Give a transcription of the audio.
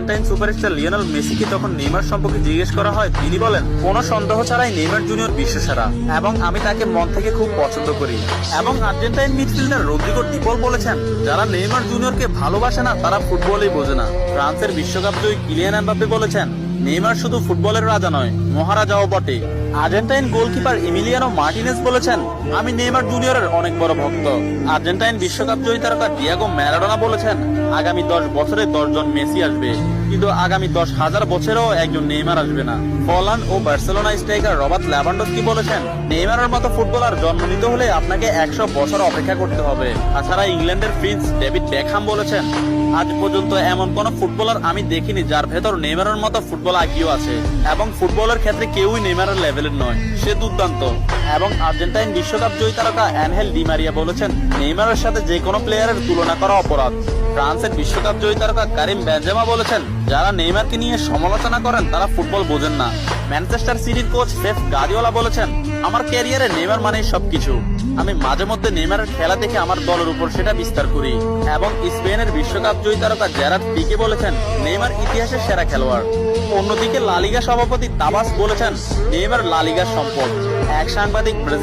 Argentine superstar Lionel মেসিকে যখন Neymar সম্পর্কে জিজ্ঞেস করা হয়, তিনি বলেন, কোনো সন্দেহ ছাড়াই নেইমার জুনিয়র বিশ্বসেরা এবং আমি তাকে মন থেকে খুব পছন্দ করি। এবং আর্জেন্টাইন মিডফিল্ডার রদ্রিগো ডি পল বলেছেন, যারা নেইমার জুনিয়রকে ভালোবাসে না তারা ফুটবলই বোঝে না। ফ্রান্সের বিশ্বকাপ জয়ী কিলিয়ান এমবাপ্পে বলেছেন, নেইমার শুধু ফুটবলের রাজা নয়, মহারাজাও বটে। আর্জেন্টাইন গোলকিপার এমিলিয়ানো মার্টিনেজ বলেছেন, আমি নেইমার জুনিয়রের অনেক বড় ভক্ত। আর্জেন্টাইন বিশ্বকাপ জয়ী তারকা ডিয়েগো ম্যারাডোনা বলেছেন, আগামী 10 বছরে 10 জন মেসি আসবে, কিন্তু আগামী 10,000 বছরেও একজন নেইমার আসবে না। হল্যান্ড ও বার্সেলোনা স্ট্রাইকার রবার্ট লেভানডস্কি বলেছেন, নেইমারের মতো ফুটবলার জন্ম নিতে হলে আপনাকে 100 বছর অপেক্ষা করতে হবে। তাছাড়া ইংল্যান্ডের প্রিন্স ডেভিড বেকহাম বলেছেন, আজ পর্যন্ত এমন কোন ফুটবলার আমি দেখিনি যার ভেতর নেইমারের মতো ফুটবল আইকিউ আছে, এবং ফুটবলের ক্ষেত্রে কেউই নেইমারের লেভেলের নয়, সে দুর্দান্ত। এবং আর্জেন্টাইন বিশ্বকাপ জয়ী তারকা অ্যানহেল ডি মারিয়া বলেছেন, নেইমারের সাথে যে কোনো প্লেয়ারের তুলনা করা অপরাধ। ফ্রান্সের বিশ্বকাপ জয়ী তারকা কারিম বেনজেমা বলেছেন, যারা নেইমারকে নিয়ে সমালোচনা করেন তারা ফুটবল বোঝেন না। ম্যানচেস্টার সিটির কোচ পেপ গার্দিওলা বলেছেন, আমার ক্যারিয়ারে নেইমার মানেই সবকিছু। আমি মাঝে মধ্যে নেইমারের খেলা দেখে আমার দলের উপর সেটা বিস্তার করি। এবং স্পেনের বিশ্বকাপ জয়ী তারকা জেরার্ড পিকে বলেছেন, নেইমার ইতিহাসের সেরা খেলোয়াড়। অন্যদিকে লা লিগা সভাপতি তাবাস বলেছেন, নেইমার লা লিগার সম্পদ। এক সাংবাদিক ব্রাজিল